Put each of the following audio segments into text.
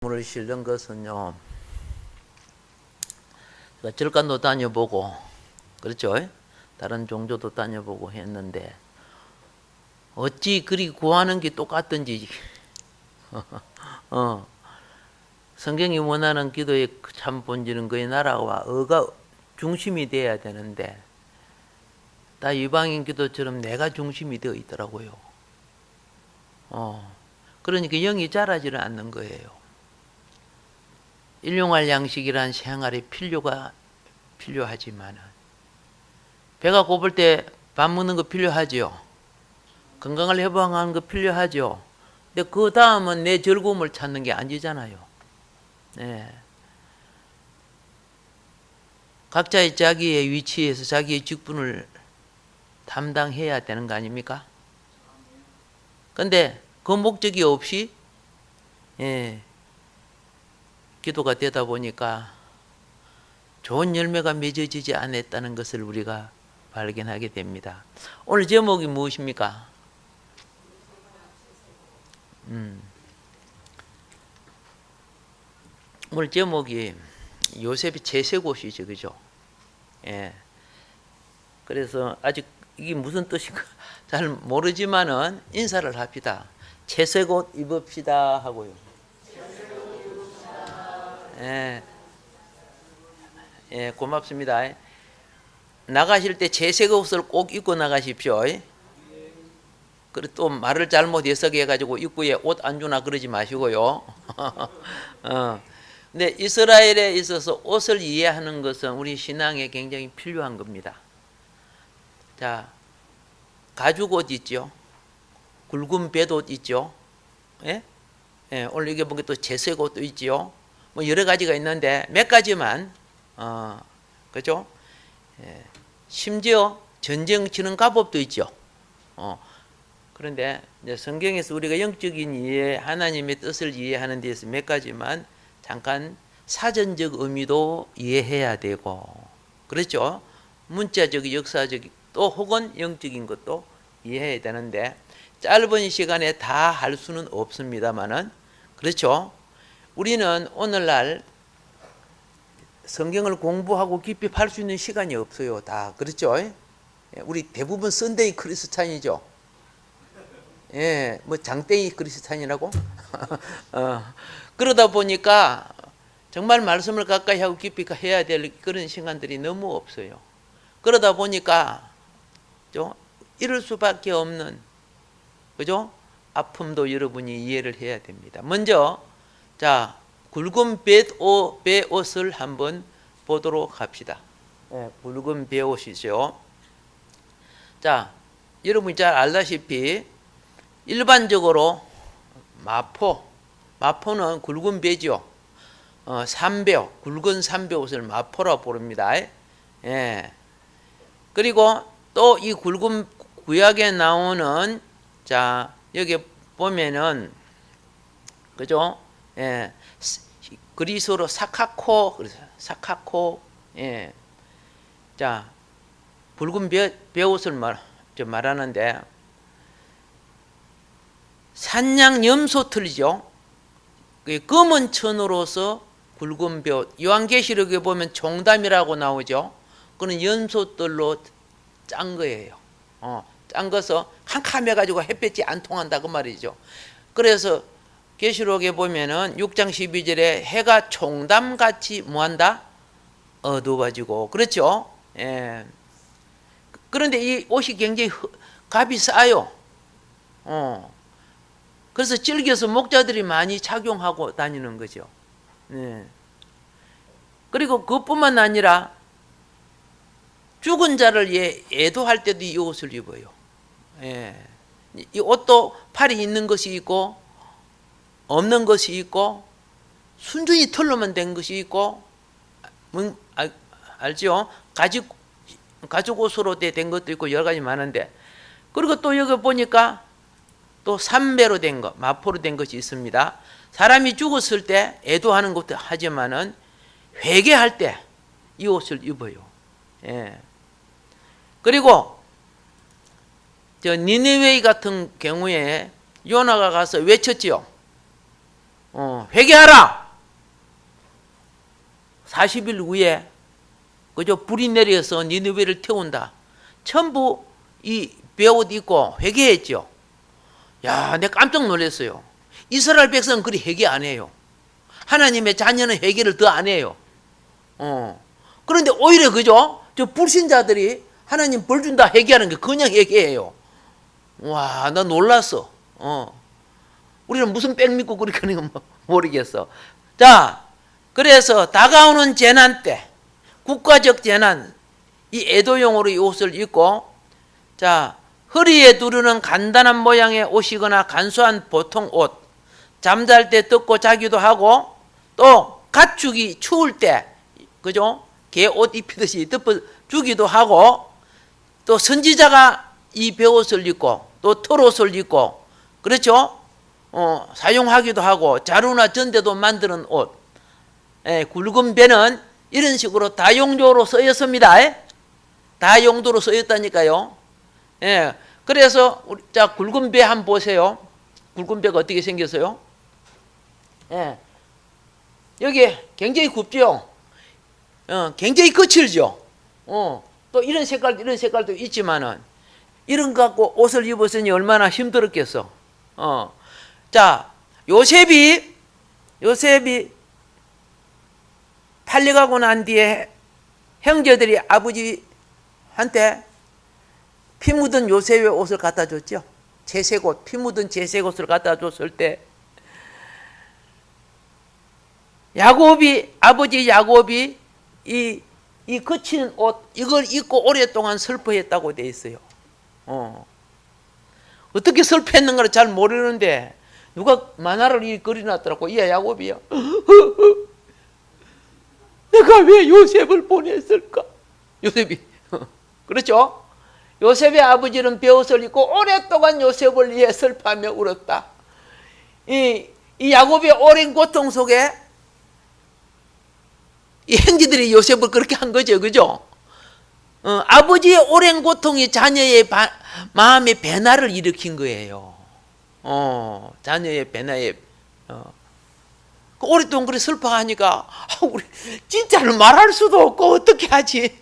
물을 실는 것은요, 절간도 다녀보고, 그렇죠? 다른 종교도 다녀보고 했는데, 어찌 그리 구하는 게 똑같든지, 성경이 원하는 기도의 참 본질은 그의 나라와 의가 중심이 되어야 되는데, 다 이방인 기도처럼 내가 중심이 되어 있더라고요. 그러니까 영이 자라지를 않는 거예요. 일용할 양식이란 생활에 필요하지만 배가 고플 때 밥 먹는 거 필요하죠. 건강을 회복하는 거 필요하죠. 근데 그 다음은 내 즐거움을 찾는 게 아니잖아요. 네. 각자의 자기의 위치에서 자기의 직분을 담당해야 되는 거 아닙니까? 근데 그 목적이 없이 기도가 되다 보니까 좋은 열매가 맺어지지 않았다는 것을 우리가 발견하게 됩니다. 오늘 제목이 무엇입니까? 오늘 제목이 요셉의 제세곳이죠, 그죠? 예. 그래서 아직 이게 무슨 뜻인가 잘 모르지만은 인사를 합시다. 제세곳 입읍시다 하고요. 예. 예, 고맙습니다. 나가실 때 제색 옷을 꼭 입고 나가십시오. 그리고 또 말을 잘못 해석해 가지고 입구에 옷 안 주나 그러지 마시고요. 근데 이스라엘에 있어서 옷을 이해하는 것은 우리 신앙에 굉장히 필요한 겁니다. 자, 가죽옷 있죠. 굵은 뱃옷 있죠. 예? 예, 오늘 이게 보니까 또 제색옷도 있죠. 뭐 여러 가지가 있는데 몇 가지만 그죠? 예, 심지어 전쟁 치는 갑옷도 있죠. 그런데 이제 성경에서 우리가 영적인 이해, 하나님의 뜻을 이해하는 데서 몇 가지만 잠깐 사전적 의미도 이해해야 되고, 그렇죠? 문자적, 역사적 또 혹은 영적인 것도 이해해야 되는데 짧은 시간에 다 할 수는 없습니다만은, 그렇죠? 우리는 오늘날 성경을 공부하고 깊이 팔 수 있는 시간이 없어요. 다 그렇죠? 우리 대부분 선데이 크리스찬이죠. 예, 뭐 장땡이 크리스찬이라고? 그러다 보니까 정말 말씀을 가까이 하고 깊이 해야 될 그런 시간들이 너무 없어요. 그러다 보니까 이럴 수밖에 없는, 그죠? 아픔도 여러분이 이해를 해야 됩니다. 먼저 자, 굵은 배옷을 한번 보도록 합시다. 굵은 배옷이죠. 자, 여러분이 잘 알다시피 일반적으로 마포는 굵은 배죠. 삼배옷, 굵은 삼배옷을 마포라 부릅니다. 예. 그리고 또 이 굵은 구약에 나오는, 자, 여기 보면은, 그죠? 예. 그리스어로 사카코, 예. 자, 붉은 배옷을 말하는데, 산양 염소 틀이죠. 검은 천으로서 굵은 배옷. 요한계시록에 보면 종담이라고 나오죠. 그는 염소들로 짠 거예요. 짠 것서 캄캄해가지고 햇볕이 안 통한다 그 말이죠. 그래서 계시록에 보면은 6장 12절에 해가 총담같이 뭐한다? 어두워지고, 그렇죠? 예. 그런데 이 옷이 굉장히 값이 싸요. 그래서 즐겨서 목자들이 많이 착용하고 다니는 거죠. 예. 그리고 그뿐만 아니라 죽은 자를 애도할 때도 이 옷을 입어요. 예. 이 옷도 팔이 있는 것이 있고 없는 것이 있고 순전히 털로만 된 것이 있고, 알죠? 가죽 옷으로 된 것도 있고 여러 가지 많은데, 그리고 또 여기 보니까 또 삼배로 된 것, 마포로 된 것이 있습니다. 사람이 죽었을 때 애도하는 것도 하지만은 회개할 때 이 옷을 입어요. 예. 그리고 저 니느웨 같은 경우에 요나가 가서 외쳤지요. 회개하라. 40일 후에 그저 불이 내려서 니느웨를 태운다. 전부 이 베옷 입고 회개했죠. 야, 내가 깜짝 놀랐어요. 이스라엘 백성은 그리 회개 안 해요. 하나님의 자녀는 회개를 더 안 해요. 그런데 오히려 그죠? 저 불신자들이 하나님 벌 준다 회개하는 게 그냥 회개해요. 와, 나 놀랐어. 우리는 무슨 백 믿고 그렇게 하는 건 모르겠어. 자, 그래서 다가오는 재난 때, 국가적 재난, 이 애도용으로 이 옷을 입고, 자, 허리에 두르는 간단한 모양의 옷이거나 간소한 보통 옷, 잠잘 때 덮고 자기도 하고, 또 가축이 추울 때, 그죠? 개 옷 입히듯이 덮어주기도 하고, 또 선지자가 이 베옷을 입고, 또 털옷을 입고, 그렇죠? 사용하기도 하고, 자루나 전대도 만드는 옷, 굵은 배는 이런 식으로 다용도로 쓰였습니다. 다용도로 쓰였다니까요. 그래서 자, 굵은 배 한번 보세요. 굵은 배가 어떻게 생겼어요? 여기 굉장히 굽죠. 굉장히 거칠죠. 또 이런 색깔도 있지만은 이런 거 갖고 옷을 입었으니 얼마나 힘들었겠어. 자, 요셉이 팔려가고 난 뒤에 형제들이 아버지한테 피 묻은 요셉의 옷을 갖다 줬죠. 채색옷, 피 묻은 채색옷을 갖다 줬을 때 아버지 야곱이 이 거친 옷 이걸 입고 오랫동안 슬퍼했다고 돼 있어요. 어떻게 슬퍼했는가를 잘 모르는데 누가 만화를 그려놨더라고. 이야 야곱이야. 내가 왜 요셉을 보냈을까? 요셉이 그렇죠? 요셉의 아버지는 베옷을 입고 오랫동안 요셉을 위해 슬퍼하며 울었다. 이 야곱의 오랜 고통 속에 이 형제들이 요셉을 그렇게 한 거죠, 그죠? 아버지의 오랜 고통이 자녀의 마음에 변화를 일으킨 거예요. 자녀의 변화에 오랫동안 그렇게 슬퍼하니까 우리 진짜를 말할 수도 없고 어떻게 하지?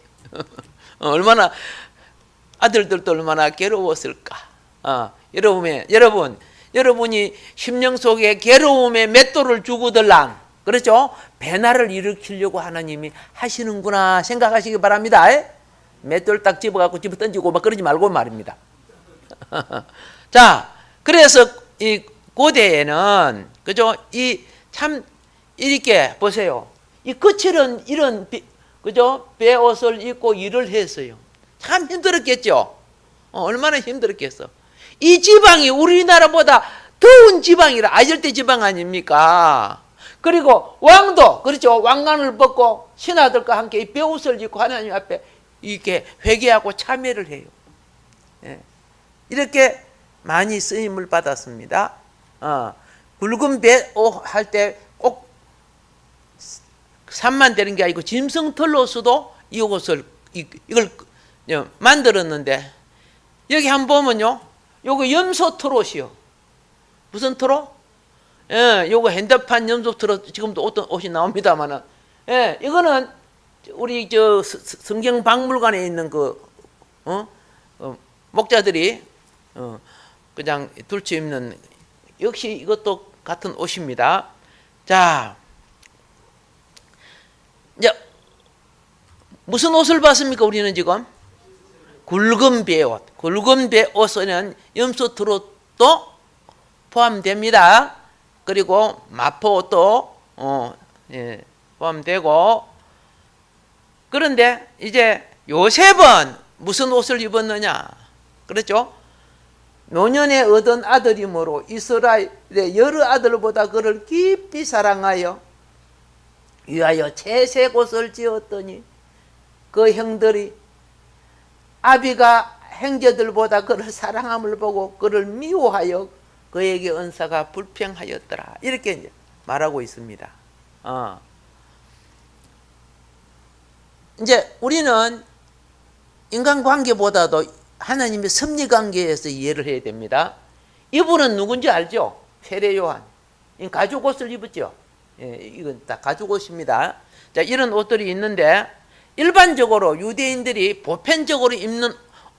얼마나 아들들도 얼마나 괴로웠을까? 여러분이 심령 속에 괴로움의 맷돌을 주고들랑 그렇죠? 변화를 일으키려고 하나님이 하시는구나 생각하시기 바랍니다. 맷돌 딱 집어갖고 집어 던지고 막 그러지 말고 말입니다. 자, 그래서 이 고대에는 그죠? 참 이렇게 보세요. 이 거칠은 이런 그죠? 베옷을 입고 일을 했어요. 참 힘들었겠죠. 얼마나 힘들었겠어. 이 지방이 우리나라보다 더운 지방이라 아열대 지방 아닙니까? 그리고 왕도 그렇죠. 왕관을 벗고 신하들과 함께 이 베옷을 입고 하나님 앞에 이렇게 회개하고 참회를 해요. 이렇게 많이 쓰임을 받았습니다. 굵은 베옷 할 때 꼭 산만 되는 게 아니고 짐승털로서도 이 옷을 이걸 만들었는데 여기 한번 보면요. 요거 염소 털옷이요. 무슨 털옷? 요거 핸드판 염소 털옷 지금도 어떤 옷이 나옵니다만은 이거는 우리 저 성경 박물관에 있는 목자들이 그냥 둘째 입는 역시 이것도 같은 옷입니다. 자, 이제 무슨 옷을 봤습니까? 우리는 지금 굵은 베옷. 굵은 베옷에는 염소 털옷도 포함됩니다. 그리고 마포도 포함되고. 그런데 이제 요셉은 무슨 옷을 입었느냐? 그렇죠? 노년에 얻은 아들이므로 이스라엘의 여러 아들보다 그를 깊이 사랑하여 위하여 채색 옷을 지었더니 그 형들이 아비가 형제들보다 그를 사랑함을 보고 그를 미워하여 그에게 은사가 불평하였더라. 이렇게 이제 말하고 있습니다. 이제 우리는 인간관계보다도 하나님의 섭리관계에서 이해를 해야 됩니다. 이분은 누군지 알죠? 세례요한. 이 가죽 옷을 입었죠. 예, 이건 다 가죽 옷입니다. 자, 이런 옷들이 있는데 일반적으로 유대인들이 보편적으로 입는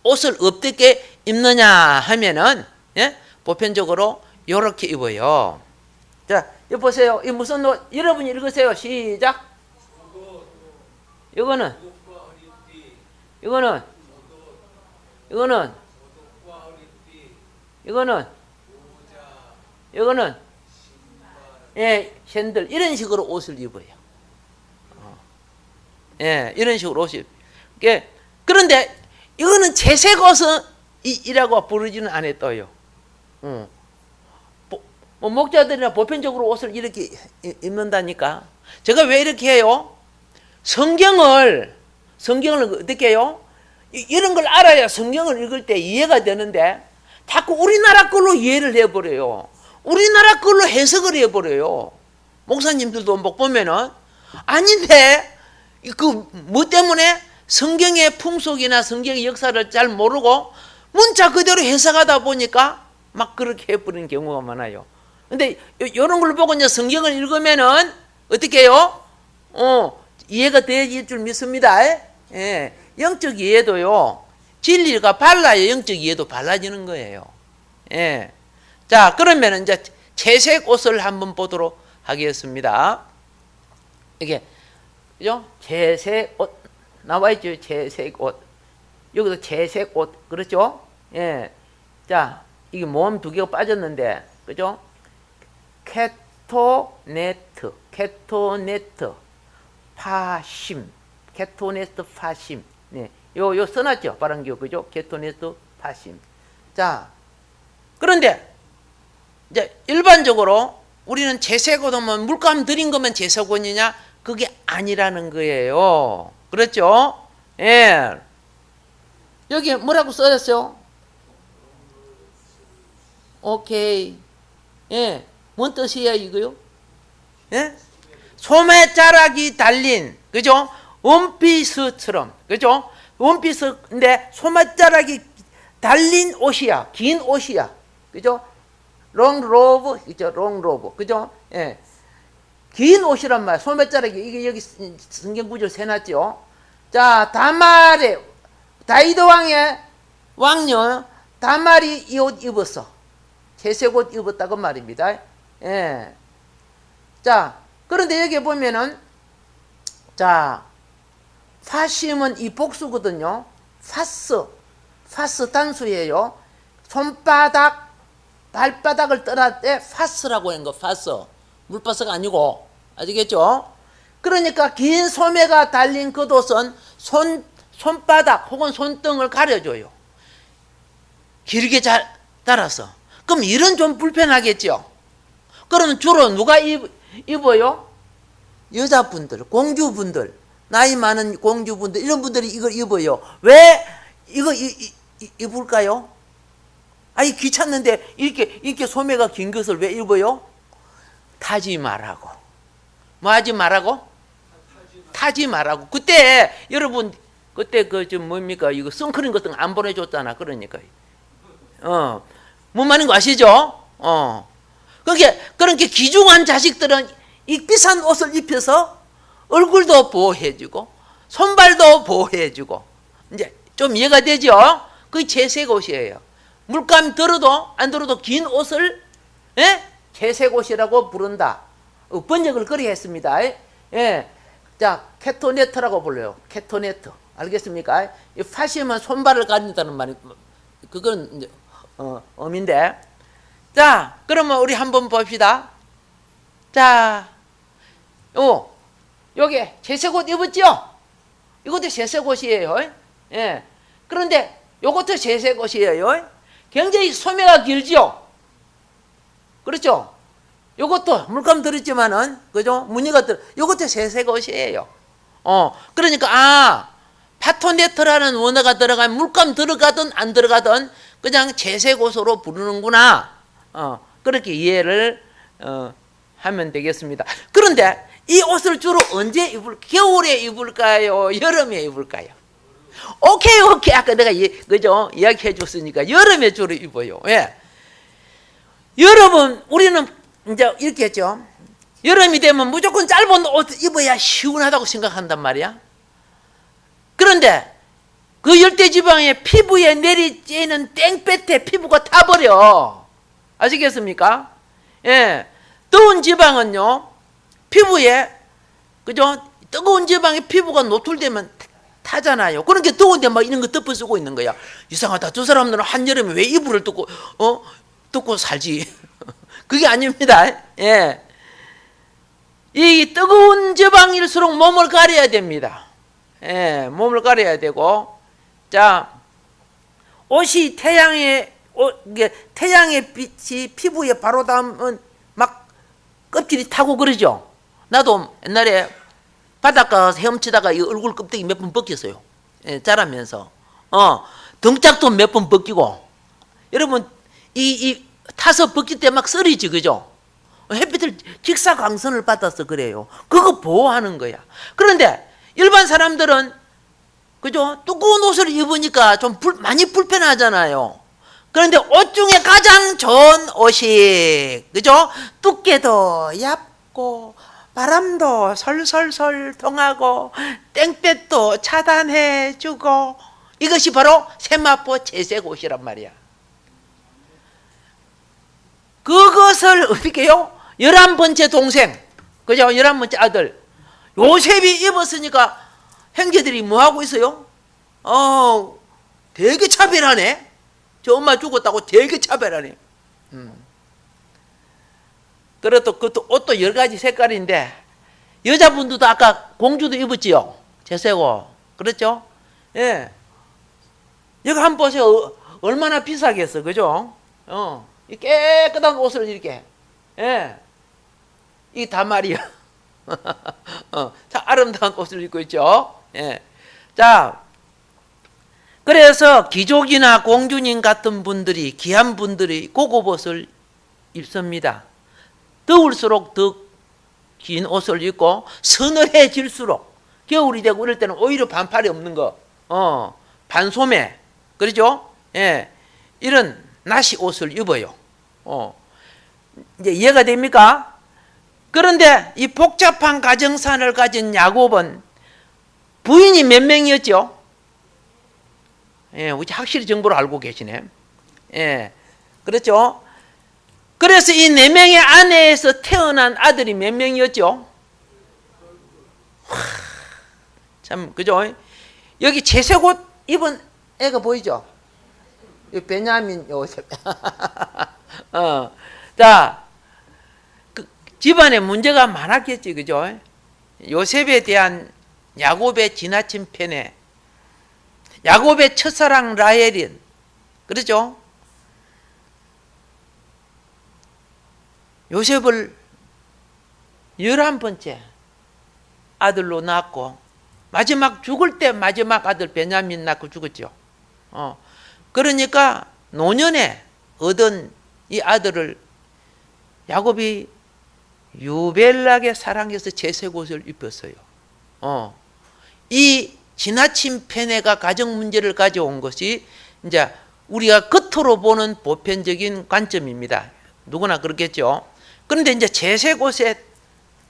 옷을 어떻게 입느냐 하면은, 예? 보편적으로 이렇게 입어요. 자, 여기 보세요. 이 무슨 옷? 여러분이 읽으세요. 시작. 이거는 이거는 예, 샌들 이런 식으로 옷을 입어요. 예, 이런 식으로 옷을. 그런데 이거는 채색 옷이라고 부르지는 않았어요. 뭐 목자들이나 보편적으로 옷을 이렇게 입는다니까. 제가 왜 이렇게 해요? 성경을 어떻게 해요? 이런 걸 알아야 성경을 읽을 때 이해가 되는데 자꾸 우리나라 걸로 이해를 해버려요. 우리나라 걸로 해석을 해버려요. 목사님들도 못 보면은 아닌데 그 뭐 때문에 성경의 풍속이나 성경의 역사를 잘 모르고 문자 그대로 해석하다 보니까 막 그렇게 해버리는 경우가 많아요. 근데 이런 걸 보고 이제 성경을 읽으면은 어떻게 해요? 이해가 되질 줄 믿습니다. 예. 영적 이해도요, 진리가 발라야 영적 이해도 발라지는 거예요. 예. 자, 그러면 이제 채색 옷을 한번 보도록 하겠습니다. 이게, 그죠? 채색 옷, 나와있죠? 채색 옷. 여기도 채색 옷, 그렇죠? 예. 자, 이게 모음 두 개가 빠졌는데, 그죠? 케토네트, 파심, 케토네트 파심. 네, 요 써놨죠? 발음기호, 그죠? 케토네트 파심. 자, 그런데, 이제 일반적으로 우리는 채색 옷은 물감 들인 거면 채색 옷이냐? 그게 아니라는 거예요. 그렇죠? 예. 여기 뭐라고 써졌어요? 오케이. 예. 뭔 뜻이야, 이거요? 예? 소매자락이 달린, 그죠? 원피스처럼, 그죠? 원피스인데 소매자락이 달린 옷이야. 긴 옷이야. 그죠? 롱로브, 그죠? 롱로브, 그죠? 예. 긴 옷이란 말이야. 소매자락이, 이게 여기 성경 구절 세놨죠? 자, 다이드 왕의 왕녀, 다말이 이 옷 입었어. 채색 옷 입었다고 말입니다. 예. 자, 그런데 여기 보면은, 자, 파심은 이 복수거든요. 파스 단수예요. 손바닥, 발바닥을 떠날 때 파스라고 하는 거, 파스. 물파스가 아니고, 아시겠죠? 그러니까 긴 소매가 달린 겉옷은 손바닥 혹은 손등을 가려줘요. 길게 잘 달아서. 그럼 이런 좀 불편하겠죠? 그러면 주로 누가 입어요? 여자분들, 공주분들, 나이 많은 공주분들, 이런 분들이 이걸 입어요. 왜 이거 입을까요? 아니, 귀찮는데 이렇게 소매가 긴 것을 왜 입어요? 타지 말라고. 뭐 하지 말라고? 타지 말라고. 그때, 여러분, 그때 뭡니까? 이거 선크림 같은 거 안 보내줬잖아. 그러니까. 뭔 말인 거 아시죠? 그렇게 귀중한 자식들은 이 비싼 옷을 입혀서 얼굴도 보호해주고, 손발도 보호해주고, 이제 좀 이해가 되죠? 그게 채색 옷이에요. 물감 들어도 안 들어도 긴 옷을, 예? 채색 옷이라고 부른다. 번역을 그렇게 했습니다. 예. 자, 케토네트라고 불러요. 케토네트. 알겠습니까? 이 파시면 손발을 가린다는 말이, 그건 이제, 어민데. 자, 그러면 우리 한번 봅시다. 자, 여기 채색 옷 입었죠? 이것도 채색 옷이에요. 예. 그런데 이것도 채색 옷이에요. 굉장히 소매가 길죠? 그렇죠? 이것도 물감 들었지만은, 그죠? 무늬가 이것도 채색 옷이에요. 그러니까, 파토네트라는 원어가 들어가면 물감 들어가든 안 들어가든 그냥 채색 옷으로 부르는구나. 그렇게 이해를 하면 되겠습니다. 그런데 이 옷을 주로 언제 겨울에 입을까요? 여름에 입을까요? 오케이. 아까 내가 그죠? 이야기해 줬으니까 여름에 주로 입어요. 왜? 여러분, 우리는 이제 이렇게 했죠. 여름이 되면 무조건 짧은 옷 입어야 시원하다고 생각한단 말이야. 그런데 그 열대지방의 피부에 내리쬐는 땡볕에 피부가 타버려. 아시겠습니까? 예. 더운 지방은요, 피부에, 그죠? 뜨거운 지방에 피부가 노출되면 타잖아요. 그러니까 더운데 막 이런 거 덮어 쓰고 있는 거야. 이상하다. 저 사람들은 한여름에 왜 이불을 덮고 살지? 그게 아닙니다. 예. 이 뜨거운 지방일수록 몸을 가려야 됩니다. 예, 몸을 가려야 되고, 자, 옷이 태양의 빛이 피부에 바로 닿으면 막 껍질이 타고 그러죠. 나도 옛날에 바닷가 가서 헤엄치다가 이 얼굴 껍데기 몇 번 벗겼어요. 예, 자라면서. 등짝도 몇 번 벗기고. 여러분, 이 타서 벗길 때 막 썰이지, 그죠? 햇빛을 직사광선을 받아서 그래요. 그거 보호하는 거야. 그런데 일반 사람들은, 그죠? 두꺼운 옷을 입으니까 좀 많이 불편하잖아요. 그런데 옷 중에 가장 좋은 옷이, 그죠? 두께도 얇고 바람도 솔솔솔 통하고 땡볕도 차단해주고, 이것이 바로 세마포 채색 옷이란 말이야. 그것을 어떻게 해요? 11번째 동생, 그죠? 11번째 아들 요셉이 입었으니까 형제들이 뭐 하고 있어요? 되게 차별하네. 저 엄마 죽었다고 되게 차별하네. 그래도 그것도 옷도 여러 가지 색깔인데, 여자분들도 아까 공주도 입었지요. 제세고. 그렇죠? 예. 여기 한번 보세요. 얼마나 비싸겠어. 그죠? 이 깨끗한 옷을 이렇게. 예. 이 다 말이야. 자, 아름다운 옷을 입고 있죠. 예. 자, 그래서 귀족이나 공주님 같은 분들이, 귀한 분들이 고급 옷을 입습니다. 더울수록 더 긴 옷을 입고, 서늘해질수록, 겨울이 되고 이럴 때는 오히려 반팔이 없는 거, 반소매, 그렇죠? 예. 이런 나시 옷을 입어요. 이제 이해가 됩니까? 그런데 이 복잡한 가정산을 가진 야곱은 부인이 몇 명이었죠? 예, 우리 확실히 정보를 알고 계시네. 예, 그렇죠? 그래서 이 4명의 아내에서 태어난 아들이 몇 명이었죠? 참, 그죠? 여기 채색 옷 입은 애가 보이죠? 베냐민 요셉. 자, 집안에 문제가 많았겠지, 그죠? 요셉에 대한 야곱의 지나친 편애, 야곱의 첫사랑 라헬인, 그렇죠? 요셉을 11번째 아들로 낳았고, 마지막 죽을 때 마지막 아들 베냐민 낳고 죽었죠. 그러니까 노년에 얻은 이 아들을 야곱이 유별나게 사랑해서 채색 옷을 입혔어요. 이 지나친 편애가 가정 문제를 가져온 것이 이제 우리가 겉으로 보는 보편적인 관점입니다. 누구나 그렇겠죠. 그런데 이제 채색 옷의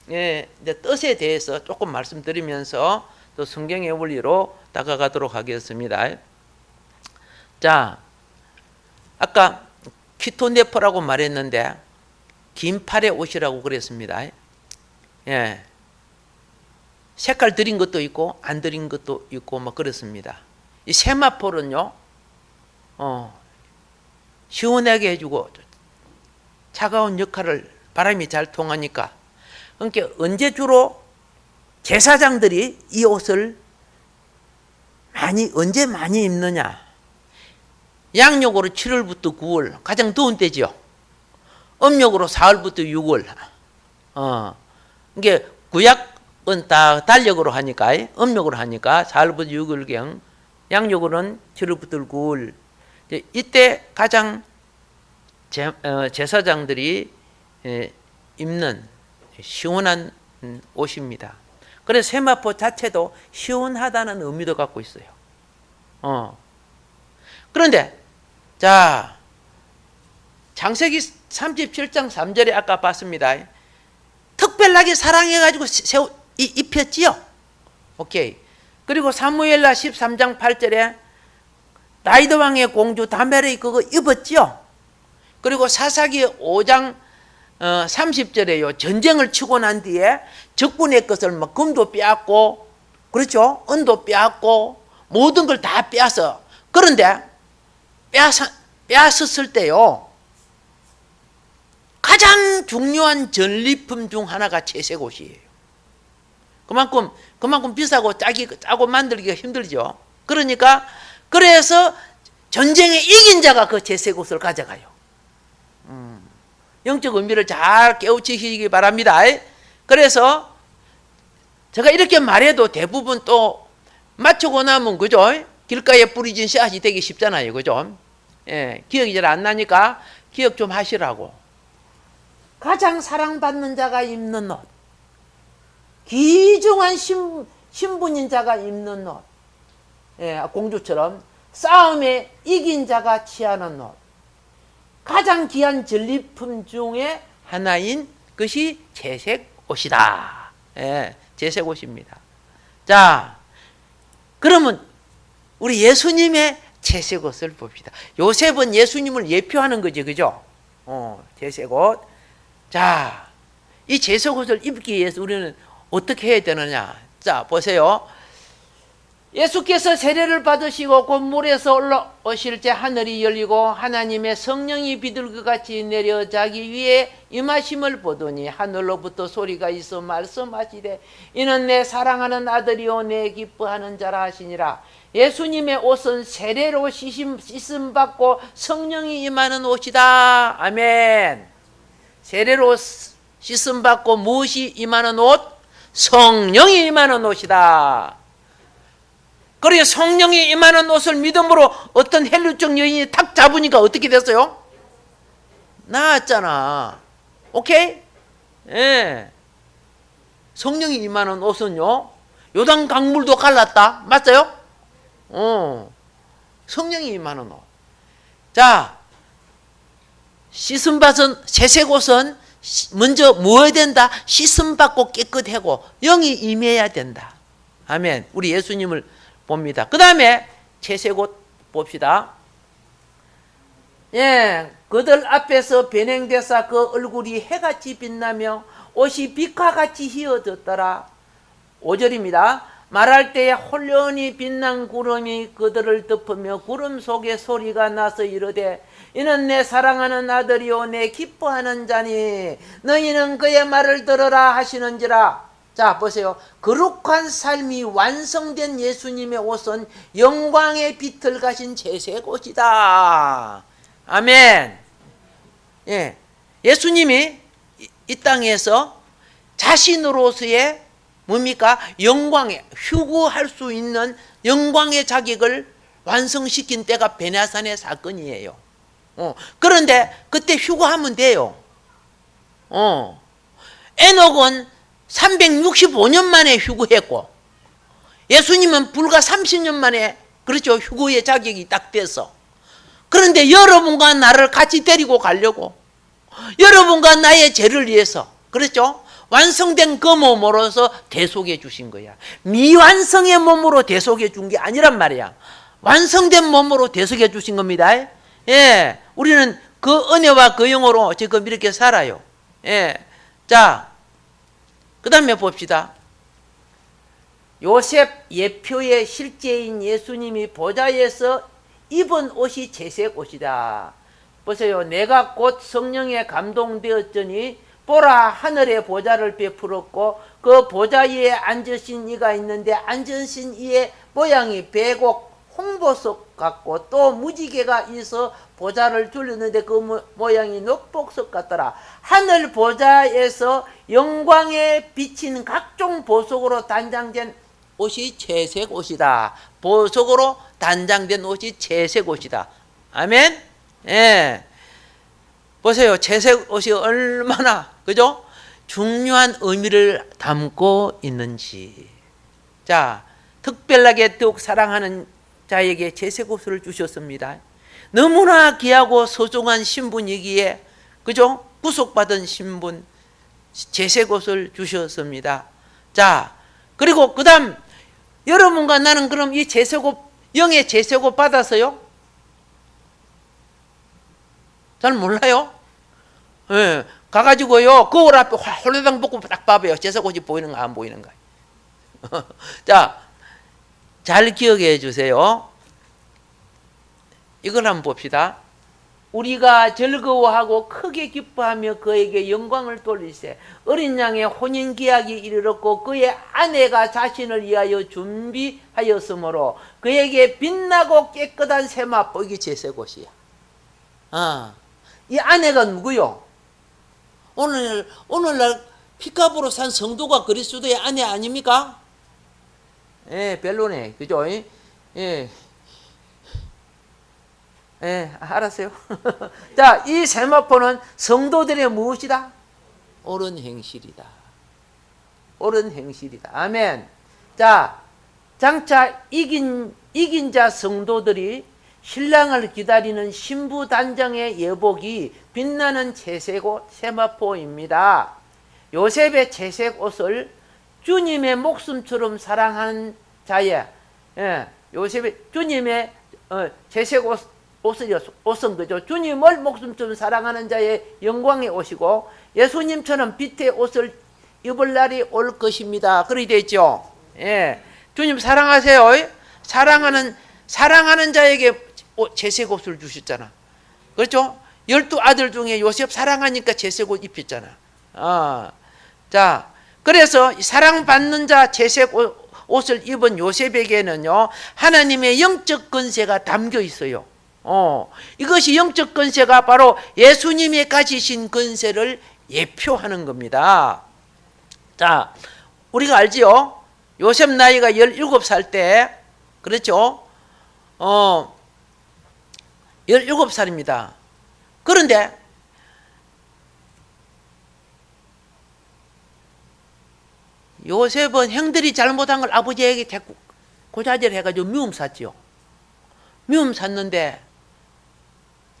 이제 뜻에 대해서 조금 말씀드리면서 또 성경의 원리로 다가가도록 하겠습니다. 자, 아까 키토네퍼라고 말했는데 긴팔의 옷이라고 그랬습니다. 예. 색깔 들인 것도 있고 안 들인 것도 있고 막 그렇습니다. 이 세마포는요, 시원하게 해주고 차가운 역할을 바람이 잘 통하니까. 그러니까 언제 주로 제사장들이 이 옷을 언제 많이 입느냐? 양력으로 7월부터 9월 가장 더운 때죠. 음력으로 4월부터 6월. 이게 구약은 다 달력으로 하니까, 음력으로 하니까 4월부터 6월경, 양력으로는 7월부터 9월. 이때 가장 제사장들이 입는 시원한 옷입니다. 그래서 세마포 자체도 시원하다는 의미도 갖고 있어요. 그런데 자, 창세기 37장 3절에 아까 봤습니다. 특별하게 사랑해가지고 입혔지요. 오케이. 그리고 사무엘라 13장 8절에 다윗 왕의 공주 다메르이 그거 입었지요. 그리고 사사기 5장 30절에요. 전쟁을 치고 난 뒤에 적군의 것을 막 금도 빼앗고, 그렇죠? 은도 빼앗고, 모든 걸 다 빼앗어. 그런데 빼앗았을 때요, 가장 중요한 전리품 중 하나가 채색 옷이에요. 그만큼 비싸고 짜고 만들기가 힘들죠. 그러니까 그래서 전쟁에 이긴 자가 그 채색 옷을 가져가요. 영적 의미를 잘 깨우치시기 바랍니다. 그래서 제가 이렇게 말해도 대부분 또 맞추고 나면, 그죠? 길가에 뿌리진 씨앗이 되기 쉽잖아요. 그죠? 예, 기억이 잘 안 나니까 기억 좀 하시라고. 가장 사랑받는 자가 입는 옷, 귀중한 신분인 자가 입는 옷, 예, 공주처럼 싸움에 이긴 자가 취하는 옷, 가장 귀한 전리품 중에 하나인 것이 채색 옷이다. 예, 채색 옷입니다. 자, 그러면 우리 예수님의 채색 옷을 봅시다. 요셉은 예수님을 예표하는 거지, 그죠? 채색 옷. 자, 이 채색 옷을 입기 위해서 우리는 어떻게 해야 되느냐? 자, 보세요. 예수께서 세례를 받으시고 곧 물에서 올라오실 때 하늘이 열리고 하나님의 성령이 비둘기같이 내려 자기 위에 임하심을 보더니 하늘로부터 소리가 있어 말씀하시되 이는 내 사랑하는 아들이요 내 기뻐하는 자라 하시니라. 예수님의 옷은 세례로 씻음 받고 성령이 임하는 옷이다. 아멘. 세례로 씻음 받고 무엇이 임하는 옷? 성령이 임하는 옷이다. 그래서 성령이 임하는 옷을 믿음으로 어떤 헬루족 여인이 탁 잡으니까 어떻게 됐어요? 나았잖아. 오케이? 예. 성령이 임하는 옷은요, 요단 강물도 갈랐다. 맞아요? 성령이 임하는 옷. 자, 씻음받은 채색 옷은 먼저 뭐해야 된다? 씻음받고 깨끗하고 영이 임해야 된다. 아멘. 우리 예수님을 봅니다. 그 다음에 채색 옷 봅시다. 예, 그들 앞에서 변행되사 그 얼굴이 해같이 빛나며 옷이 빛과 같이 휘어졌더라. 5절입니다. 말할 때에 홀연히 빛난 구름이 그들을 덮으며 구름 속에 소리가 나서 이르되 이는 내 사랑하는 아들이요 내 기뻐하는 자니 너희는 그의 말을 들으라 하시는지라. 자, 보세요. 거룩한 삶이 완성된 예수님의 옷은 영광의 빛을 가진 채색 옷이다. 아멘. 예, 예수님이 이 땅에서 자신으로서의 뭡니까? 영광에 휴구할 수 있는 영광의 자격을 완성시킨 때가 베냐산의 사건이에요. 그런데 그때 휴구하면 돼요. 에녹은 365년 만에 휴구했고 예수님은 불과 30년 만에, 그렇죠, 휴구의 자격이 딱 돼서. 그런데 여러분과 나를 같이 데리고 가려고, 여러분과 나의 죄를 위해서, 그렇죠, 완성된 그 몸으로서 대속해 주신 거야. 미완성의 몸으로 대속해 준 게 아니란 말이야. 완성된 몸으로 대속해 주신 겁니다. 예, 우리는 그 은혜와 그 영으로 지금 이렇게 살아요. 예, 자, 그 다음에 봅시다. 요셉 예표의 실제인 예수님이 보좌에서 입은 옷이 채색 옷이다. 보세요. 내가 곧 성령에 감동되었더니 보라 하늘의 보좌를 베풀었고 그 보좌 위에 앉으신 이가 있는데 앉으신 이의 모양이 배곡 홍보석 같고 또 무지개가 있어 보좌를 둘렀는데 그 모양이 녹복석 같더라. 하늘 보좌에서 영광에 비친 각종 보석으로 단장된 옷이 채색 옷이다. 보석으로 단장된 옷이 채색 옷이다. 아멘. 예. 보세요. 채색 옷이 얼마나, 그죠? 중요한 의미를 담고 있는지. 자, 특별하게 더욱 사랑하는 자에게 채색 옷을 주셨습니다. 너무나 귀하고 소중한 신분이기에 그죠? 구속받은 신분, 제색옷을 주셨습니다. 자, 그리고 그 다음, 여러분과 나는 그럼 이 제색옷, 영의 제색옷 받았어요? 잘 몰라요? 예, 가가지고요, 거울 앞에 홀레당 벗고 딱 봐봐요. 제색옷이 보이는가, 안 보이는가. 자, 잘 기억해 주세요. 이걸 한번 봅시다. 우리가 즐거워하고 크게 기뻐하며 그에게 영광을 돌리세. 어린 양의 혼인계약이 이르렀고 그의 아내가 자신을 위하여 준비하였으므로 그에게 빛나고 깨끗한 세마포, 이게 제색옷이야. 이 아내가 누구요? 오늘날 피값으로 산 성도가 그리스도의 아내 아닙니까? 예, 별로네. 그죠? 예. 예, 알았어요. 자, 이 세마포는 성도들의 무엇이다? 옳은 행실이다. 옳은 행실이다. 아멘. 자, 장차 이긴 자 성도들이 신랑을 기다리는 신부 단장의 예복이 빛나는 채색옷 세마포입니다. 요셉의 채색 옷을 주님의 목숨처럼 사랑하는 자의, 요셉의 주님의 채색 옷은 그죠? 주님을 목숨처럼 사랑하는 자의 영광의 옷이고 예수님처럼 빛의 옷을 입을 날이 올 것입니다. 그렇게 되어 있죠. 예, 주님 사랑하세요. 사랑하는 자에게 제색 옷을 주셨잖아. 그렇죠? 12아들 중에 요셉 사랑하니까 제색 옷 입혔잖아. 자, 그래서 사랑받는 자 제색 옷을 입은 요셉에게는요, 하나님의 영적 권세가 담겨 있어요. 이것이 영적 권세가 바로 예수님이 가지신 권세를 예표하는 겁니다. 자, 우리가 알지요? 요셉 나이가 17살 때, 그렇죠? 17살입니다. 그런데 요셉은 형들이 잘못한 걸 아버지에게 자꾸 고자질 해가지고 미움 샀지요. 미움 샀는데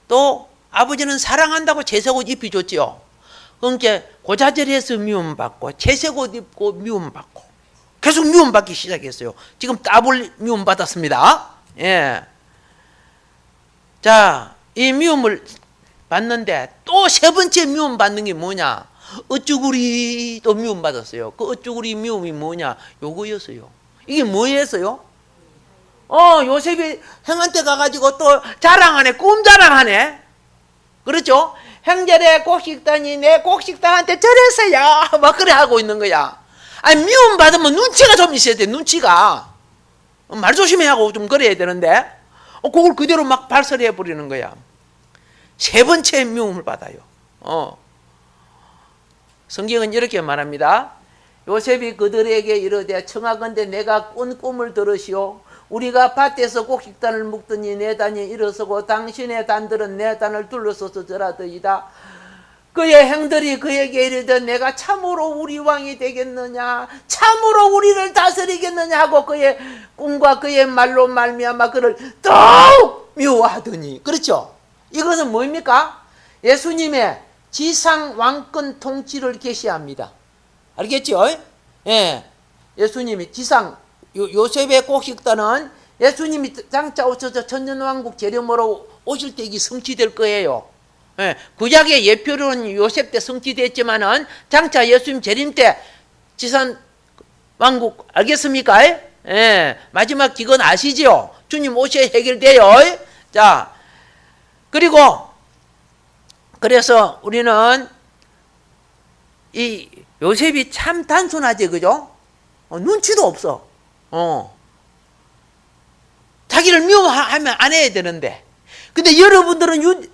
또 아버지는 사랑한다고 제색옷 입혀줬지요. 그러니까 고자질해서 미움받고 제색옷 입고 미움받고 계속 미움받기 시작했어요. 지금 더블 미움받았습니다. 예. 자, 이 미움을 받는데 또 세 번째 미움받는 게 뭐냐? 어쭈구리 또 미움받았어요. 그 어쭈구리 미움이 뭐냐? 요거였어요. 이게 뭐였어요? 요셉이 형한테 가가지고 또 자랑하네. 꿈 자랑하네. 그렇죠? 형제의 곡식단이 내 곡식단한테 저랬어요. 막 그래 하고 있는 거야. 아니, 미움받으면 눈치가 좀 있어야 돼. 눈치가. 말 조심해야 하고 좀 그래야 되는데 그걸 그대로 막 발설해 버리는 거야. 세 번째 미움을 받아요. 성경은 이렇게 말합니다. 요셉이 그들에게 이르되 청하건대 내가 꾼 꿈을 들으시오. 우리가 밭에서 곡식단을 묶더니 내 단이 일어서고 당신의 단들은 내 단을 둘러서서 절하더이다. 그의 형들이 그에게 이르되 내가 참으로 우리 왕이 되겠느냐, 참으로 우리를 다스리겠느냐 하고 그의 꿈과 그의 말로 말미암아 그를 더욱 미워하더니. 그렇죠? 이것은 뭡니까? 예수님의 지상 왕권 통치를 계시합니다. 알겠죠? 예. 예수님이 지상, 요셉의 곡식단은 예수님이 장차 오셔서 천년왕국 재림으로 오실 때 이게 성취될 거예요. 예. 구약의 예표로는 요셉 때 성취됐지만은 장차 예수님 재림 때 지상 왕국, 알겠습니까? 예. 마지막 기건 아시죠? 주님 오셔야 해결돼요. 자, 그래서 우리는 이 요셉이 참 단순하지, 그죠? 눈치도 없어. 자기를 미워하면 안 해야 되는데. 근데 여러분들은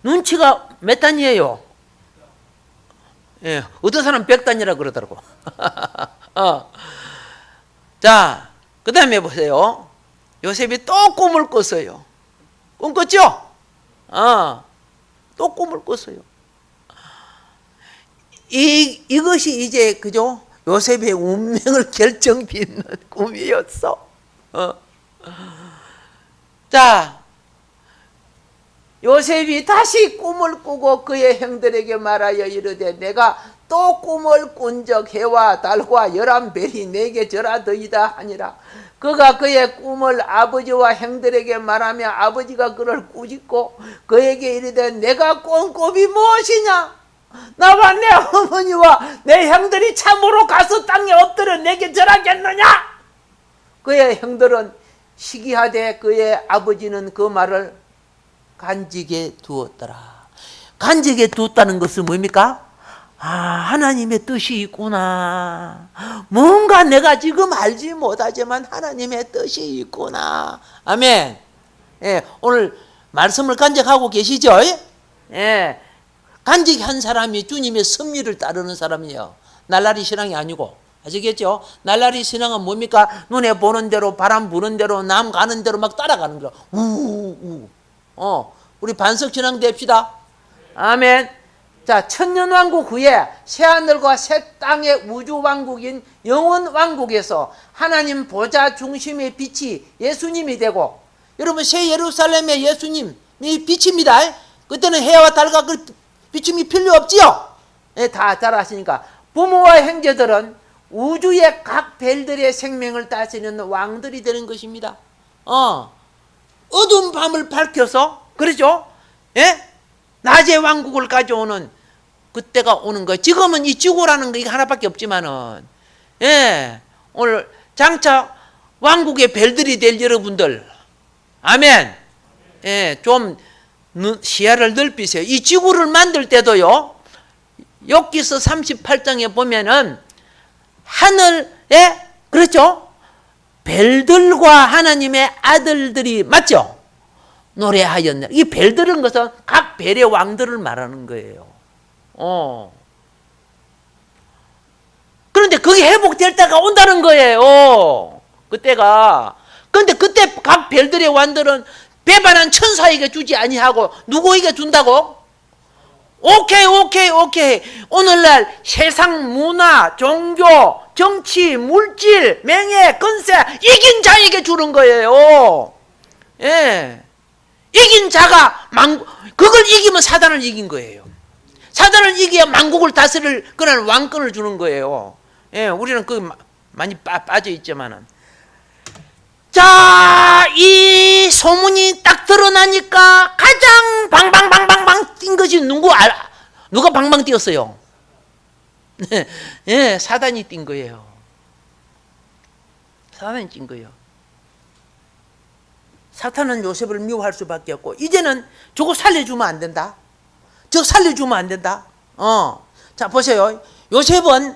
눈치가 몇 단이에요? 예, 어떤 사람은 100단이라 그러더라고. 자, 그 다음에 보세요. 요셉이 또 꿈을 꿨어요. 꿈 꿨죠? 또 꿈을 꿨어요. 이것이 이제, 그죠? 요셉의 운명을 결정짓는 꿈이었어. 자, 요셉이 다시 꿈을 꾸고 그의 형들에게 말하여 이르되 내가 또 꿈을 꾼 적 해와 달과 11별이 내게 절하더이다 하니라. 그가 그의 꿈을 아버지와 형들에게 말하며 아버지가 그를 꾸짖고 그에게 이르되 내가 꾼 꿈이 무엇이냐? 나와 내 어머니와 내 형들이 참으로 가서 땅에 엎드려 내게 절하겠느냐? 그의 형들은 시기하되 그의 아버지는 그 말을 간직해 두었더라. 간직해 두었다는 것은 뭡니까? 하나님의 뜻이 있구나. 뭔가 내가 지금 알지 못하지만 하나님의 뜻이 있구나. 아멘. 예, 오늘 말씀을 간직하고 계시죠? 예, 간직한 사람이 주님의 섭리를 따르는 사람이에요. 날라리 신앙이 아니고. 아시겠죠? 날라리 신앙은 뭡니까? 눈에 보는 대로, 바람 부는 대로, 남 가는 대로 막 따라가는 거예요. 우우. 우리 반석 신앙 됩시다. 아멘. 자, 천년왕국 후에 새하늘과 새 땅의 우주왕국인 영원왕국에서 하나님 보좌 중심의 빛이 예수님이 되고, 여러분 새 예루살렘의 예수님이 빛입니다. 그때는 해와 달과 그 비춤이 필요 없지요. 예, 다 잘 아시니까. 부모와 형제들은 우주의 각 별들의 생명을 다스리는 왕들이 되는 것입니다. 어두운 밤을 밝혀서, 그렇죠? 예? 낮의 왕국을 가져오는 그때가 오는 거예요. 지금은 이 지구라는 거 이거 하나밖에 없지만은, 예, 오늘 장차 왕국의 별들이 될 여러분들, 아멘. 예, 좀 시야를 넓히세요. 이 지구를 만들 때도요, 욥기서 38장에 보면은 하늘에, 그렇죠? 별들과 하나님의 아들들이, 맞죠? 노래하였네. 이 별들은 것은 각 별의 왕들을 말하는 거예요. 그런데 그게 회복될 때가 온다는 거예요. 그때가. 그런데 그때 각 별들의 왕들은 배반한 천사에게 주지 아니하고 누구에게 준다고? 오케이. 오늘날 세상 문화, 종교, 정치, 물질, 명예, 권세 이긴 자에게 주는 거예요. 예. 이긴 자가 그걸 이기면 사단을 이긴 거예요. 사단을 이겨야 만국을 다스릴 그런 왕권을 주는 거예요. 예, 우리는 그 많이 빠져 있지만은. 자, 이 소문이 딱 드러나니까 가장 방방방방방 뛴 것이 누가 방방 뛰었어요? 예, 사단이 뛴 거예요. 사단이 뛴 거예요. 사탄은 요셉을 미워할 수밖에 없고, 이제는 저거 살려주면 안 된다. 저 살려주면 안 된다. 자, 보세요. 요셉은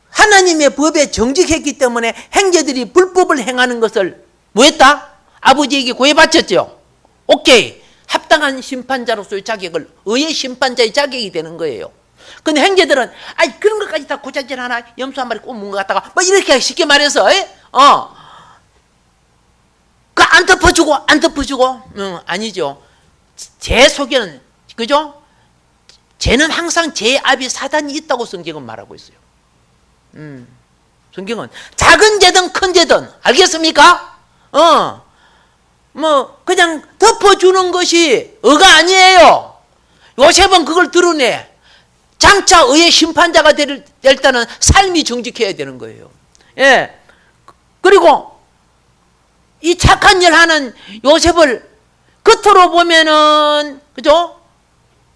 하나님의 법에 정직했기 때문에 형제들이 불법을 행하는 것을 뭐 했다? 아버지에게 고해바쳤죠. 오케이. 합당한 심판자로서의 자격을, 의의 심판자의 자격이 되는 거예요. 근데 형제들은, 그런 것까지 다 고자질 하나, 염소 한 마리 꼽은 것 같다가, 뭐 이렇게 쉽게 말해서, 안 덮어주고, 아니죠. 제 속에는, 그죠? 죄는 항상 제 앞에 사단이 있다고 성경은 말하고 있어요. 성경은 작은 죄든 큰 죄든, 알겠습니까? 그냥 덮어주는 것이 의가 아니에요. 요셉은 그걸 드러내. 장차 의의 심판자가 될 때는 삶이 정직해야 되는 거예요. 예. 그리고 이 착한 일 하는 요셉을 겉으로 보면은, 그죠?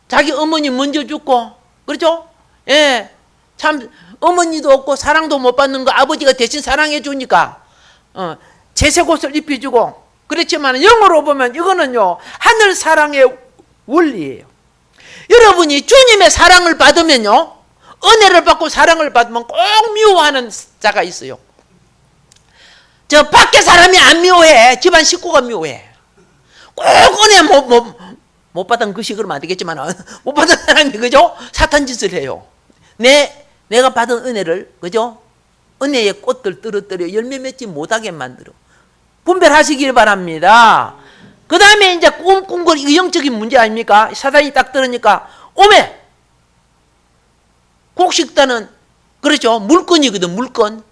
자기 어머니 먼저 죽고, 그렇죠? 예. 참, 어머니도 없고 사랑도 못 받는 거 아버지가 대신 사랑해 주니까, 제색 옷을 입혀주고, 그렇지만 영어로 보면 이거는요, 하늘 사랑의 원리예요. 여러분이 주님의 사랑을 받으면요, 은혜를 받고 사랑을 받으면 꼭 미워하는 자가 있어요. 저 밖에 사람이 안 미워해. 집안 식구가 미워해. 꼭 은혜 못 받은 것이 그러면 안 되겠지만, 못 받은 사람이, 그죠? 사탄 짓을 해요. 내가 받은 은혜를, 그죠? 은혜의 꽃들 떨어뜨려 열매 맺지 못하게 만들어. 분별하시길 바랍니다. 그 다음에 이제 꿈꾼 걸 영적인 문제 아닙니까? 사단이 딱 들으니까, 오메! 곡식단은, 그렇죠? 물건이거든, 물건.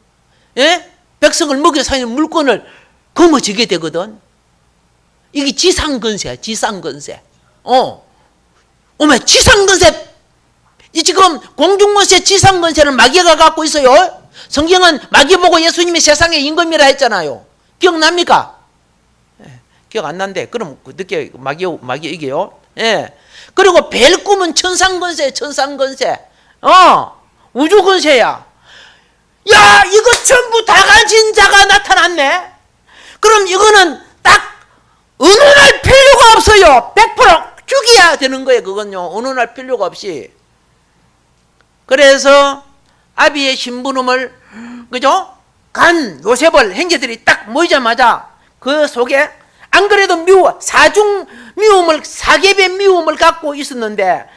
예? 백성을 먹여 사는 물건을 거머쥐게 되거든. 이게 지상건세야, 지상건세. 어머, 지상근세, 이 지금 공중권세 지상근세를 마귀가 갖고 있어요. 성경은 마귀 보고 예수님이 세상의 임금이라 했잖아요. 기억납니까? 기억 안 난대. 그럼 늦게 마귀 이게요. 예. 그리고 벨 꿈은 천상권세. 우주권세야. 야, 이거 전부 다 가진 자가 나타났네. 그럼 이거는 딱 의논할 필요가 없어요. 100% 죽여야 되는 거예요. 그건요. 의논할 필요가 없이. 그래서 아비의 심부름을, 그죠? 간 요셉을 형제들이 딱 모이자마자 그 속에 안 그래도 사중 미움을, 사계의 미움을 갖고 있었는데,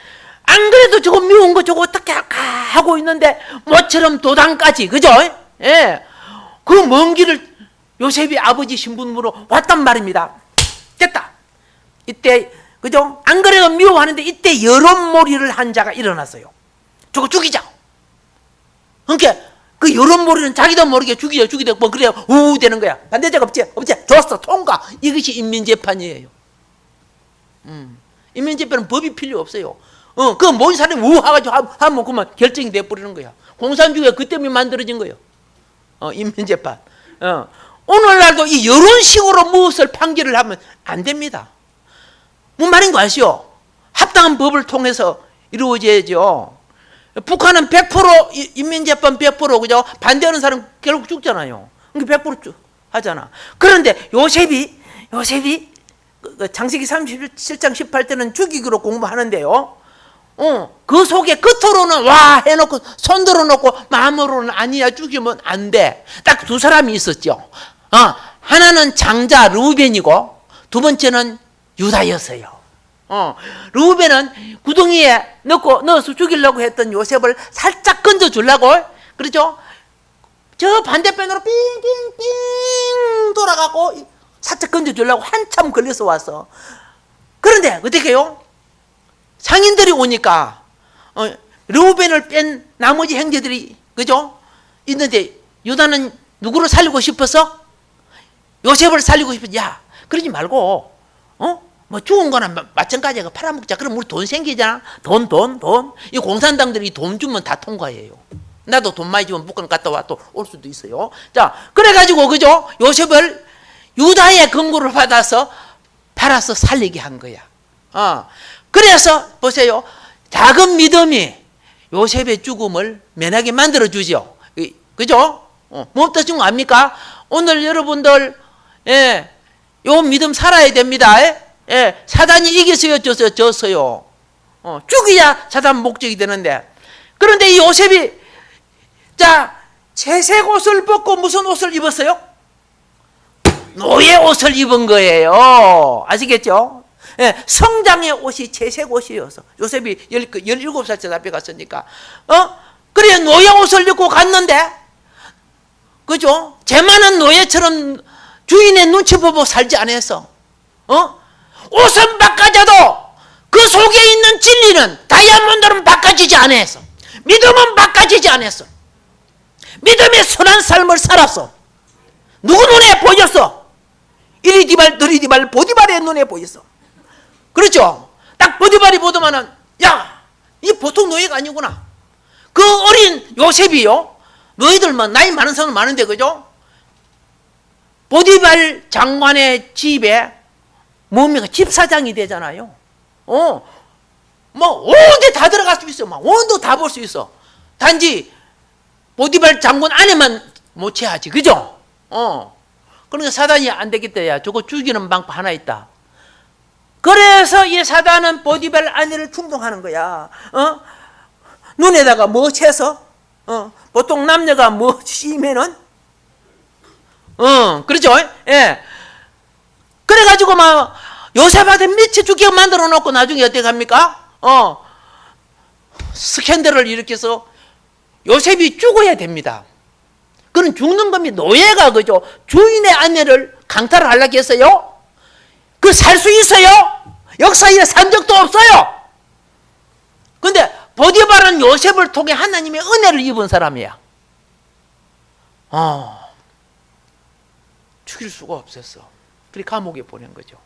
안 그래도 저거 미운 거 저거 어떻게 할까 하고 있는데, 모처럼 도당까지, 그죠? 예. 그 먼 길을 요셉이 아버지 신분으로 왔단 말입니다. 됐다. 이때, 그죠? 안 그래도 미워하는데, 이때 여론몰이를 한 자가 일어났어요. 저거 죽이자. 그러니까, 그 여론몰이는 자기도 모르게 죽이자. 뭐, 그래요. 되는 거야. 반대자가 없지. 좋았어. 통과. 이것이 인민재판이에요. 인민재판은 법이 필요 없어요. 그 모든 사람이 우하가지고 하면 그만 결정이 돼버리는 거야. 공산주의가 그 때문에 만들어진 거예요. 인민재판. 오늘날도 이 여론식으로 무엇을 판결을 하면 안 됩니다. 뭔 말인 거 아시오? 합당한 법을 통해서 이루어져야죠. 북한은 100% 인민재판 100%, 그죠? 반대하는 사람 결국 죽잖아요. 그러니까 100% 하잖아. 그런데 요셉이 창세기 37장 18때는 죽이기로 공부하는데요. 그 속에 겉으로는 와 해놓고 손 들어놓고 마음으로는 아니야, 죽이면 안 돼. 딱 두 사람이 있었죠. 하나는 장자 르우벤이고 두 번째는 유다였어요. 르우벤은 구덩이에 넣어서 죽이려고 했던 요셉을 살짝 건져 주려고, 그렇죠? 저 반대편으로 삥삥삥 돌아가고 살짝 건져 주려고 한참 걸려서 왔어. 그런데 어떻게 해요? 상인들이 오니까 르우벤을 뺀 나머지 형제들이, 그죠? 있는데 유다는 누구를 살리고 싶어서? 요셉을 살리고 싶어서. 야, 그러지 말고 뭐 죽은 거나 마찬가지야. 팔아먹자. 그럼 우리 돈 생기잖아. 돈. 이 공산당들이 돈 주면 다 통과해요. 나도 돈 많이 주면 북한 갔다 와 또 올 수도 있어요. 자, 그래가지고, 그죠? 요셉을 유다의 권고를 받아서 팔아서 살리게 한 거야. 그래서 보세요. 작은 믿음이 요셉의 죽음을 면하게 만들어주죠. 그죠? 뭐 뜻인 거 압니까? 오늘 여러분들, 요 믿음 살아야 됩니다. 사단이 이겼어요, 졌어요. 죽여야 사단 목적이 되는데. 그런데 이 요셉이, 자, 채색 옷을 벗고 무슨 옷을 입었어요? 노예 옷을 입은 거예요. 아시겠죠? 성장의 옷이 채색 옷이어서. 요셉이 17살 때 잡혀 갔으니까. 그래, 노예 옷을 입고 갔는데, 그죠? 쟤만은 노예처럼 주인의 눈치 보고 살지 않았어. 옷은 바꿔져도 그 속에 있는 진리는, 다이아몬드는 바꿔지지 않았어. 믿음은 바꿔지지 않았어. 믿음의 선한 삶을 살았어. 누구 눈에 보였어? 이리디발 너리디발 보디발의 눈에 보였어. 그렇죠? 딱 보디발이 보더만은, 야, 이 보통 노예가 아니구나. 그 어린 요셉이요, 너희들만 나이 많은 사람 많은데, 그죠? 보디발 장관의 집에 뭡니까? 집사장이 되잖아요. 뭐 온데 다 들어갈 수 있어. 막 온도 다 볼 수 있어. 단지 보디발 장군 안에만 못 채하지, 그죠? 그러니까 사단이 안 되겠다. 야, 저거 죽이는 방법 하나 있다. 그래서 이 사단은 보디발 아내를 충동하는 거야. 눈에다가 뭐 채서? 보통 남녀가 뭐 씌면은? 그렇죠? 예. 그래가지고 막 요셉한테 미쳐 죽게 만들어 놓고 나중에 어떻게 합니까? 스캔들을 일으켜서 요셉이 죽어야 됩니다. 그는 죽는 겁니다. 노예가, 그죠? 주인의 아내를 강탈을 하려고 했어요? 그 살 수 있어요? 역사에 산 적도 없어요. 근데 보디발은 요셉을 통해 하나님의 은혜를 입은 사람이야. 죽일 수가 없었어. 그래 감옥에 보낸 거죠.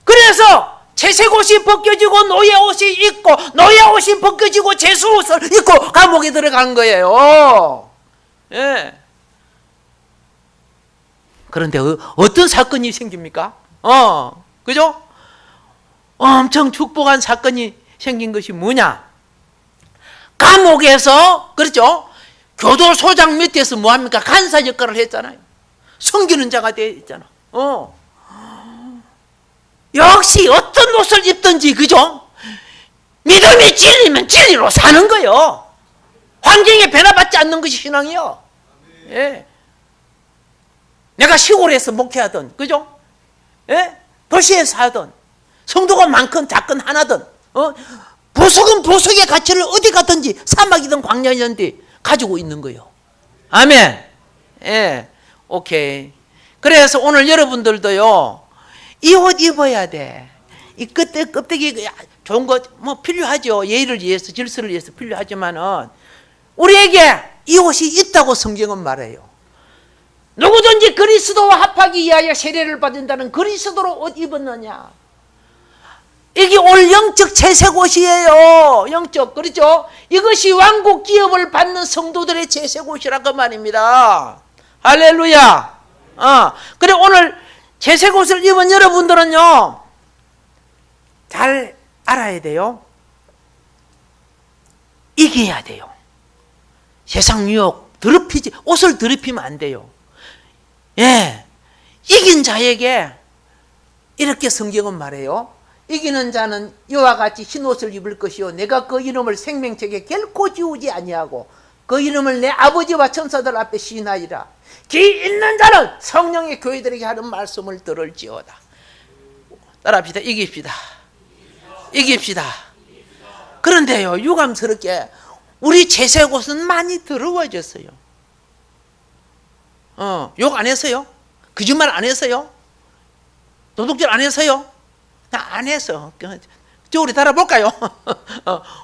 그래서 채색 옷이 벗겨지고 노예 옷이 입고 노예 옷이 벗겨지고 제수 옷을 입고 감옥에 들어간 거예요. 예. 그런데 어떤 사건이 생깁니까? 그죠? 엄청 축복한 사건이 생긴 것이 뭐냐? 감옥에서, 그렇죠? 교도소장 밑에서 뭐합니까? 간사 역할을 했잖아요. 섬기는 자가 되어 있잖아. 역시 어떤 옷을 입든지, 그죠? 믿음이 진리면 진리로 사는 거요. 환경에 변화받지 않는 것이 신앙이요. 예. 내가 시골에서 목회하든, 그죠? 예? 도시에 사든, 성도가 많건 작건 하나든, 보석은 보석의 가치를 어디 가든지 사막이든 광야이든지 가지고 있는 거예요. 아멘. 예, 오케이. 그래서 오늘 여러분들도요, 이 옷 입어야 돼. 이 껍데기 좋은 거 뭐 필요하죠. 예의를 위해서, 질서를 위해서 필요하지만은 우리에게 이 옷이 있다고 성경은 말해요. 누구든지 그리스도와 합하기 위하여 세례를 받는다는 그리스도로 옷 입었느냐. 이게 올 영적 채색 옷이에요. 영적, 그렇죠? 이것이 왕국 기업을 받는 성도들의 채색 옷이라고 말입니다. 할렐루야. 그래 오늘 채색 옷을 입은 여러분들은요, 잘 알아야 돼요. 이겨야 돼요. 세상 유혹 더럽히지, 옷을 더럽히면 안 돼요. 예, 이긴 자에게 이렇게 성경은 말해요. 이기는 자는 이와 같이 흰 옷을 입을 것이요 내가 그 이름을 생명책에 결코 지우지 아니하고 그 이름을 내 아버지와 천사들 앞에 시인하리라. 기 있는 자는 성령의 교회들에게 하는 말씀을 들을지어다. 따라합시다. 이깁시다. 이깁시다. 그런데요, 유감스럽게 우리 채색 옷은 많이 더러워졌어요. 욕 안 했어요? 거짓말 안 했어요? 도둑질 안 했어요? 나 안 했어. 저 우리 달아볼까요?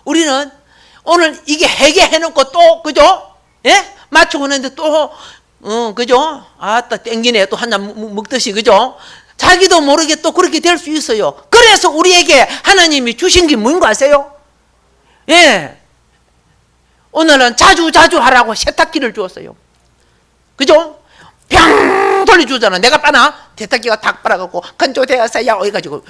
우리는 오늘 이게 해놓고 또, 그죠? 예? 맞추고 있는데 또, 그죠? 또 땡기네. 또 한 잔 먹듯이, 그죠? 자기도 모르게 또 그렇게 될 수 있어요. 그래서 우리에게 하나님이 주신 게 뭔가 아세요? 예. 오늘은 자주 하라고 세탁기를 주었어요. 그죠? 평 돌려주잖아. 내가 빠나? 세탁기가 탁 빨아갖고 건조되었어요. 해가지고,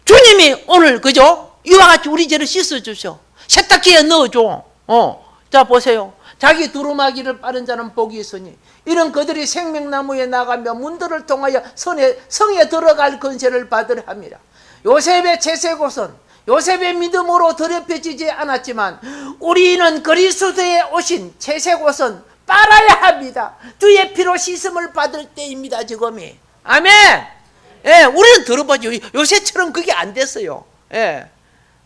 주님이 오늘, 그죠? 이와 같이 우리 죄를 씻어주셔. 세탁기에 넣어줘. 자, 보세요. 자기 두루마기를 빠른 자는 복이 있으니 이런 그들이 생명나무에 나가며 문들을 통하여 성에 들어갈 권세를 받으려 합니다. 요셉의 채색 옷은 요셉의 믿음으로 더럽혀지지 않았지만 우리는 그리스도의 오신 채색 옷은 빨아야 합니다. 주의 피로 씻음을 받을 때입니다. 지금이. 아멘. 예, 우리는 더러워져. 요새처럼 그게 안 됐어요. 예,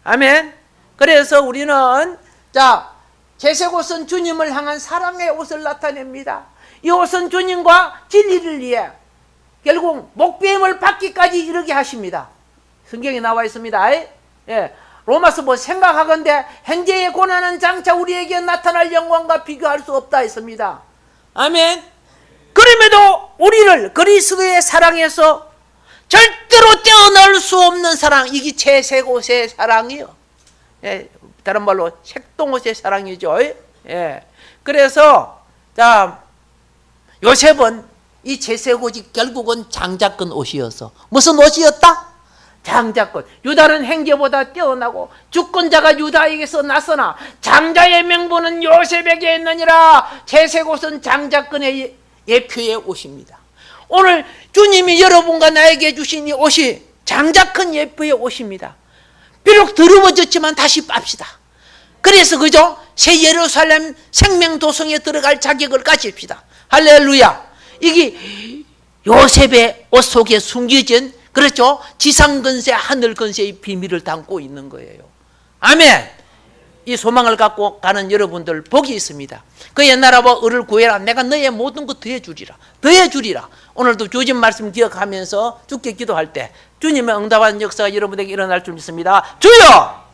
아멘. 그래서 우리는 자, 채색 옷은 주님을 향한 사랑의 옷을 나타냅니다. 이 옷은 주님과 진리를 위해 결국 목배임을 받기까지 이르게 하십니다. 성경에 나와 있습니다. 예, 로마서 뭐 생각하건대 현재의 고난은 장차 우리에게 나타날 영광과 비교할 수 없다 했습니다. 아멘. 그럼에도 우리를 그리스도의 사랑에서 절대로 떼어낼 수 없는 사랑, 이게 채색 옷의 사랑이요. 예, 다른 말로 색동옷의 사랑이죠. 예. 그래서 자, 요셉은 이 채색 옷이 결국은 장자권 옷이어서 무슨 옷이었다? 장자권. 유다는 행제보다 뛰어나고 주권자가 유다에게서 나서나 장자의 명분은 요셉에게 있느니라. 채색 옷은 장자권의 예표의 옷입니다. 오늘 주님이 여러분과 나에게 주신 이 옷이 장자권 예표의 옷입니다. 비록 더러워졌지만 다시 빱시다. 그래서 그죠? 새 예루살렘 생명도성에 들어갈 자격을 가집시다. 할렐루야. 이게 요셉의 옷 속에 숨겨진, 그렇죠? 지상건세 하늘건세의 비밀을 담고 있는 거예요. 아멘. 이 소망을 갖고 가는 여러분들 복이 있습니다. 그의 나라와 의를 구해라. 내가 너의 모든 것 더해주리라. 더해주리라. 오늘도 주신 말씀 기억하면서 주께 기도할 때 주님의 응답한 역사가 여러분에게 일어날 줄 믿습니다. 주여!